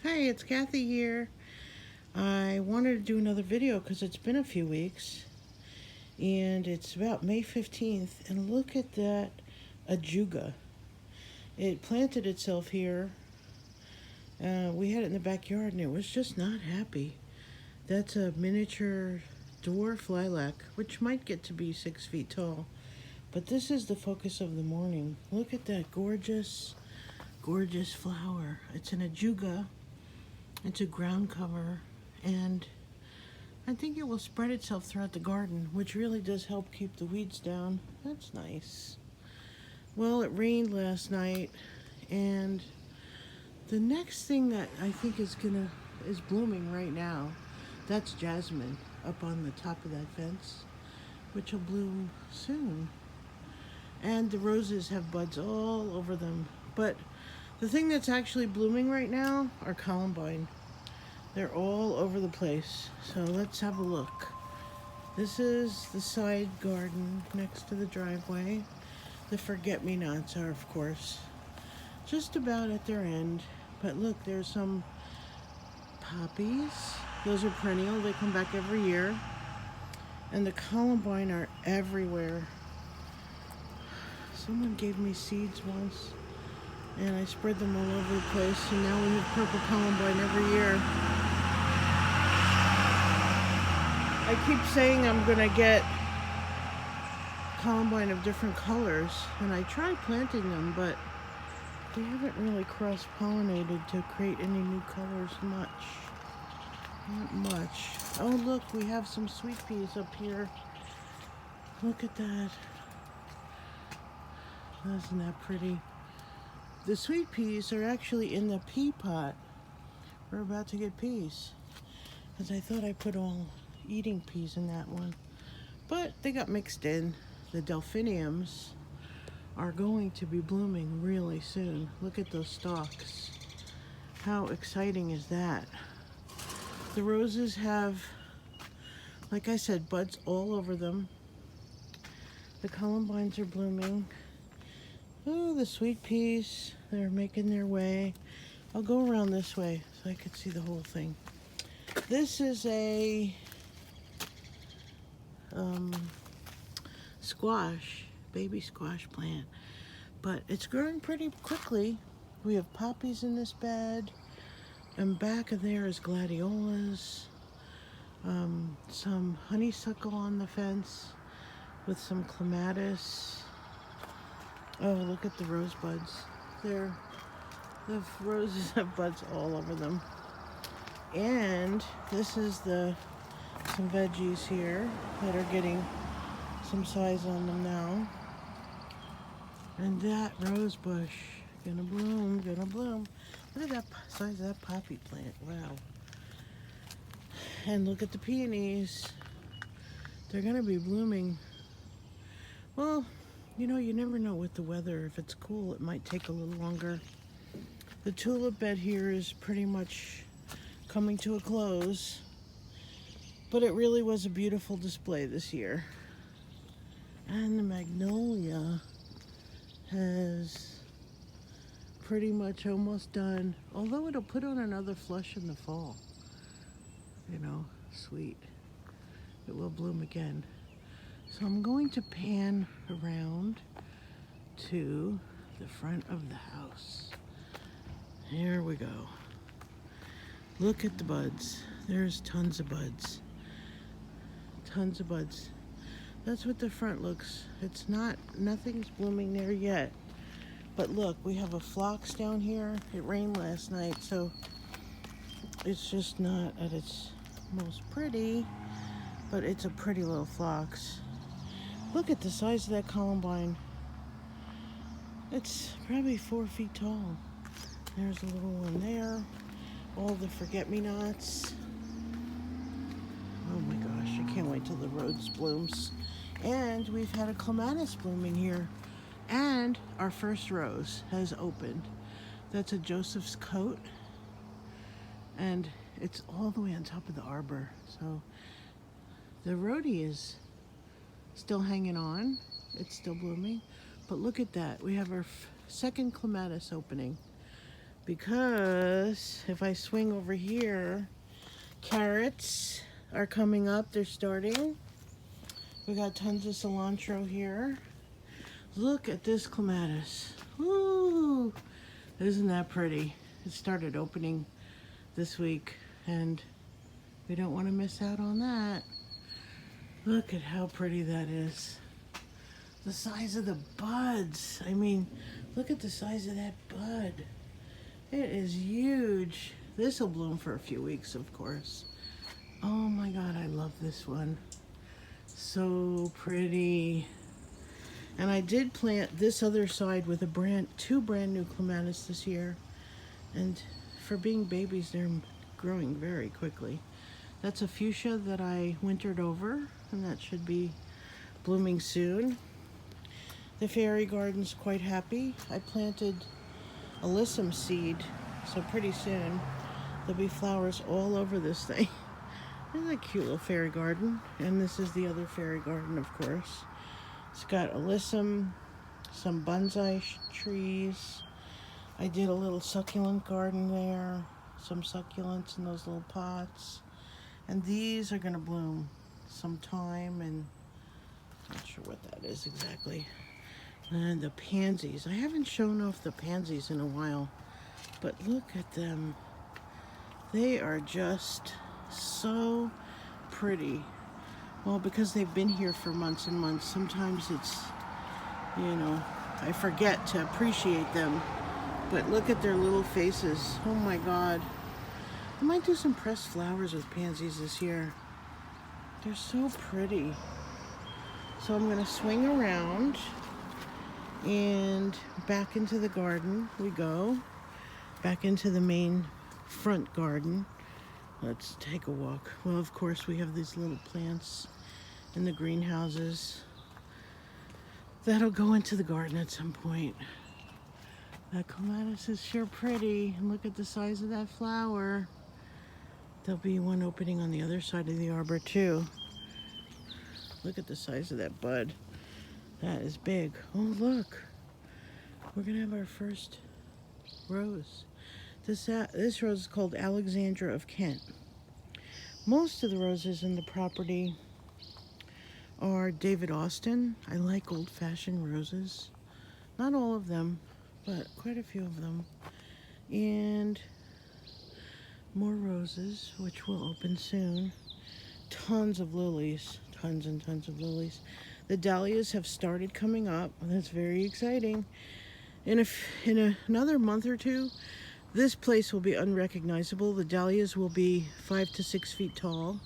Hi, it's Kathy here. I wanted to do another video because it's been a few weeks and it's about May 15th. And look at that ajuga. It planted itself here. We had it in the backyard and it was just not happy. That's a miniature dwarf lilac, which might get to be 6 feet tall. But this is the focus of the morning. Look at that gorgeous, gorgeous flower. It's an ajuga. It's a ground cover, and I think it will spread itself throughout the garden, which really does help keep the weeds down. That's nice. Well, it rained last night, and the next thing that I think is blooming right now, that's jasmine up on the top of that fence, which will bloom soon. And the roses have buds all over them, but the thing that's actually blooming right now are columbine. They're all over the place. So let's have a look. This is the side garden next to the driveway. The forget-me-nots are, of course, just about at their end. But look, there's some poppies. Those are perennial. They come back every year. And the columbine are everywhere. Someone gave me seeds once, and I spread them all over the place, and now we have purple columbine every year. I keep saying I'm gonna get columbine of different colors, and I tried planting them, but they haven't really cross-pollinated to create any new colors much. Not much. Oh look, we have some sweet peas up here. Look at that. Isn't that pretty? The sweet peas are actually in the pea pot. We're about to get peas, because I thought I put all eating peas in that one, but they got mixed in. The delphiniums are going to be blooming really soon. Look at those stalks. How exciting is that? The roses have, like I said, buds all over them. The columbines are blooming. Oh, the sweet peas, they're making their way. I'll go around this way so I can see the whole thing. This is a squash, baby squash plant, but it's growing pretty quickly. We have poppies in this bed, and back of there is gladiolas, some honeysuckle on the fence with some clematis. Oh, look at the rosebuds. The roses have buds all over them. And this is some veggies here that are getting some size on them now. And that rose bush, gonna bloom, gonna bloom. Look at that size of that poppy plant, wow. And look at the peonies. They're gonna be blooming. Well, you know, you never know with the weather. If it's cool, it might take a little longer. The tulip bed here is pretty much coming to a close, but it really was a beautiful display this year. And the magnolia has pretty much almost done, although it'll put on another flush in the fall. You know, sweet. It will bloom again. So I'm going to pan around to the front of the house. Here we go. Look at the buds. There's tons of buds. Tons of buds. That's what the front looks. Nothing's blooming there yet. But look, we have a phlox down here. It rained last night, so it's just not at its most pretty, but it's a pretty little phlox. Look at the size of that columbine. It's probably 4 feet tall. There's a little one there. All the forget-me-nots. Oh my gosh, I can't wait till the rose blooms. And we've had a clematis blooming here. And our first rose has opened. That's a Joseph's coat. And it's all the way on top of the arbor. So the rhodie is still hanging on. It's still blooming. But look at that. We have our second clematis opening. because if I swing over here, carrots are coming up. They're starting. We got tons of cilantro here. Look at this clematis. Woo! Isn't that pretty? It started opening this week, and we don't want to miss out on that. Look at how pretty that is. The size of the buds. I mean, look at the size of that bud. It is huge. This will bloom for a few weeks, of course. Oh my God, I love this one. So pretty. And I did plant this other side with two brand new clematis this year. And for being babies, they're growing very quickly. That's a fuchsia that I wintered over, and that should be blooming soon. The fairy garden's quite happy. I planted alyssum seed, so pretty soon there'll be flowers all over this thing. Isn't that a cute little fairy garden? And this is the other fairy garden, of course. It's got alyssum, some bonsai trees. I did a little succulent garden there, some succulents in those little pots. And these are gonna bloom sometime, and I'm not sure what that is exactly. And the pansies. I haven't shown off the pansies in a while, but look at them. They are just so pretty. Well, because they've been here for months and months, sometimes it's, I forget to appreciate them. But look at their little faces. Oh my God. I might do some pressed flowers with pansies this year. They're so pretty. So I'm gonna swing around and back into the garden we go. Back into the main front garden. Let's take a walk. Well, of course, we have these little plants in the greenhouses that'll go into the garden at some point. That clematis is sure pretty. And look at the size of that flower. There'll be one opening on the other side of the arbor too. Look at the size of that bud. That is big. Oh, look. We're gonna have our first rose. This rose is called Alexandra of Kent. Most of the roses in the property are David Austin. I like old-fashioned roses. Not all of them, but quite a few of them. And more roses, which will open soon. Tons of lilies. Tons and tons of lilies. The dahlias have started coming up. That's very exciting. In another month or two, this place will be unrecognizable. The dahlias will be 5 to 6 feet tall,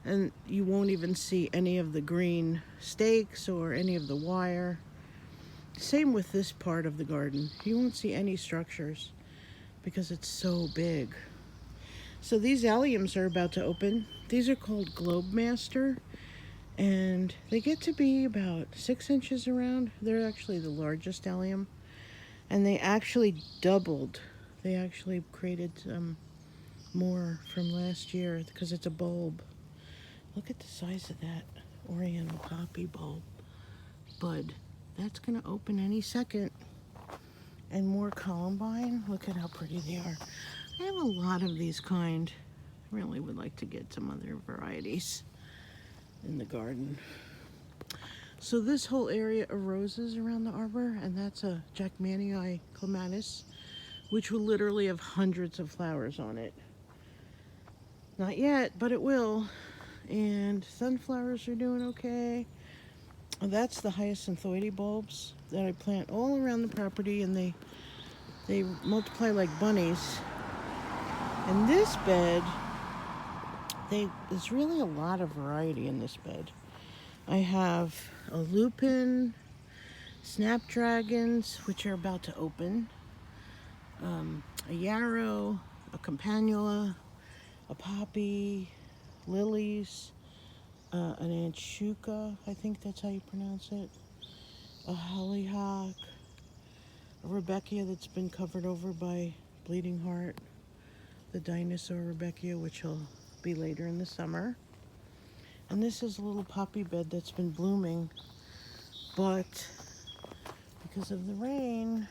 and you won't even see any of the green stakes or any of the wire. Same with this part of the garden. You won't see any structures because it's so big. So these alliums are about to open. These are called Globe Master, and they get to be about 6 inches around. They're actually the largest allium, and they actually doubled. They actually created more from last year because it's a bulb. Look at the size of that oriental poppy bulb bud. That's gonna open any second. And more columbine. Look at how pretty they are. I have a lot of these kind. I really would like to get some other varieties in the garden. So this whole area of roses around the arbor, and that's a Jackmanii clematis, which will literally have hundreds of flowers on it. Not yet, but it will. And sunflowers are doing okay. That's the hyacinthioides bulbs that I plant all around the property, and they multiply like bunnies. And this bed, there's really a lot of variety in this bed. I have a lupin, snapdragons, which are about to open, a yarrow, a campanula, a poppy, lilies, an anchuca, I think that's how you pronounce it, a hollyhock, a Rudbeckia that's been covered over by bleeding heart, the dinosaur Rudbeckia, which will be later in the summer. And this is a little poppy bed that's been blooming, but because of the rain,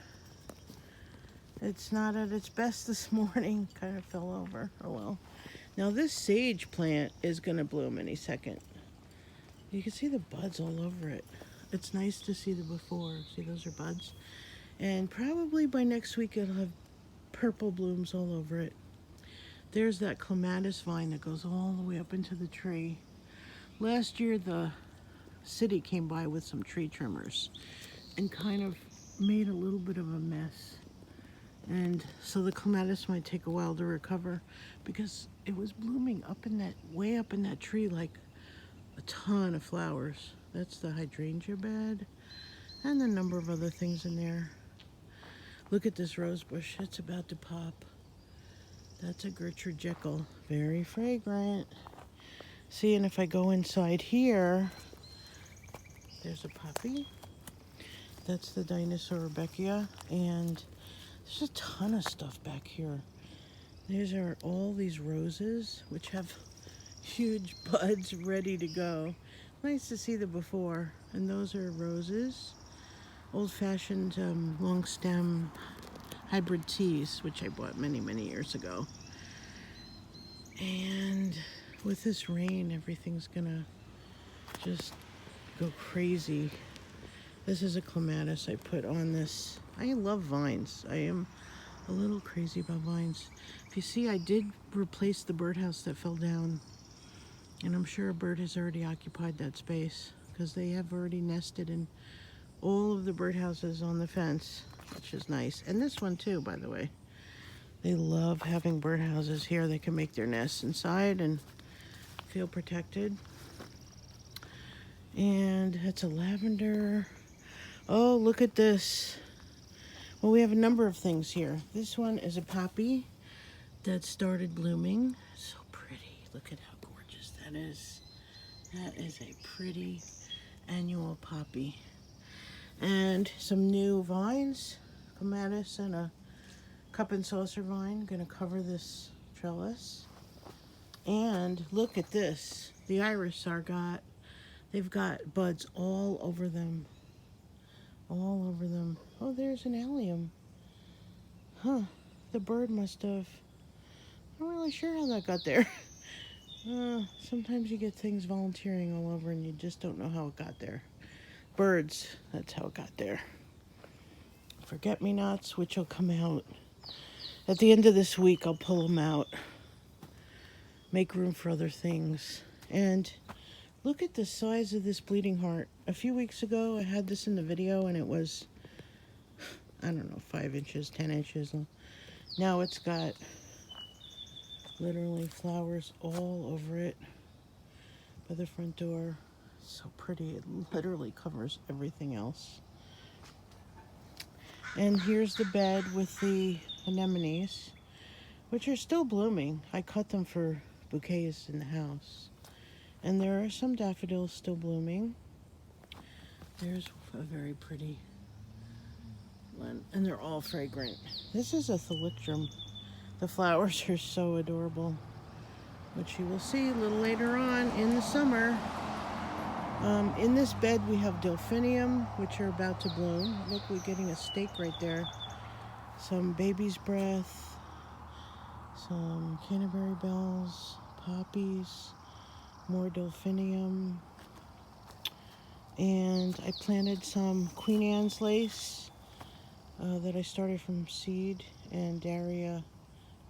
It's not at its best this morning. Kind of fell over. Oh well. Now this sage plant is going to bloom any second. You can see the buds all over it. It's nice to see the before. See, those are buds. And probably by next week it'll have purple blooms all over it. There's that clematis vine that goes all the way up into the tree. Last year the city came by with some tree trimmers and kind of made a little bit of a mess. And so the clematis might take a while to recover because it was blooming up in that, way up in that tree, like a ton of flowers. That's the hydrangea bed and a number of other things in there. Look at this rose bush, it's about to pop. That's a Gertrude Jekyll, very fragrant. See, and if I go inside here, there's a poppy. That's the Dinosaur Rebecca, and there's a ton of stuff back here. These are all these roses, which have huge buds ready to go. Nice to see the before. And those are roses, old-fashioned long stem hybrid teas, which I bought many, many years ago. And with this rain, everything's gonna just go crazy. This is a clematis I put on this. I love vines. I am a little crazy about vines. If you see, I did replace the birdhouse that fell down. And I'm sure a bird has already occupied that space because they have already nested in all of the birdhouses on the fence, which is nice. And this one too, by the way. They love having birdhouses here. They can make their nests inside and feel protected. And it's a lavender. Oh, look at this. Well, we have a number of things here. This one is a poppy that started blooming. So pretty. Look at how gorgeous that is. That is a pretty annual poppy. And some new vines, clematis and a cup and saucer vine, gonna cover this trellis. And look at this. The iris they've got buds all over them. All over them. Oh, there's an allium. Huh. The bird must have. I'm not really sure how that got there. Sometimes you get things volunteering all over and you just don't know how it got there. Birds, that's how it got there. Forget-me-nots, which will come out. At the end of this week, I'll pull them out. Make room for other things. And look at the size of this bleeding heart. A few weeks ago, I had this in the video and it was, I don't know, 5 inches, 10 inches. Now it's got literally flowers all over it by the front door. So pretty. It literally covers everything else. And here's the bed with the anemones, which are still blooming. I cut them for bouquets in the house. And there are some daffodils still blooming. There's a very pretty one, and they're all fragrant. This is a thalictrum. The flowers are so adorable, which you will see a little later on in the summer. In this bed we have delphinium, which are about to bloom. Look, we're getting a stake right there. Some baby's breath, some Canterbury bells, poppies, more delphinium. And I planted some Queen Anne's lace that I started from seed, and Daria,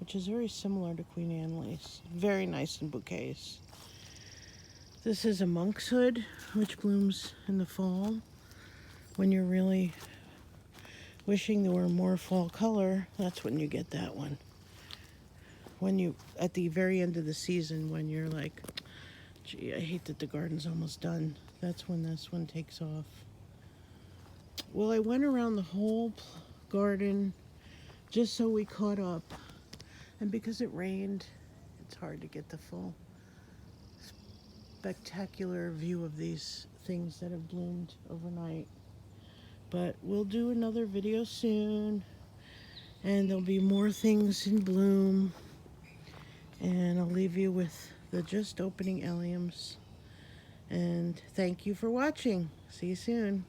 which is very similar to Queen Anne lace. Very nice in bouquets. This is a monkshood, which blooms in the fall when you're really wishing there were more fall color. That's when you get that one. When you, at the very end of the season, when you're like, gee, I hate that the garden's almost done. That's when this one takes off. Well, I went around the whole garden just so we caught up. And because it rained, it's hard to get the full spectacular view of these things that have bloomed overnight. But we'll do another video soon. And there'll be more things in bloom. And I'll leave you with the just opening alliums. And thank you for watching. See you soon.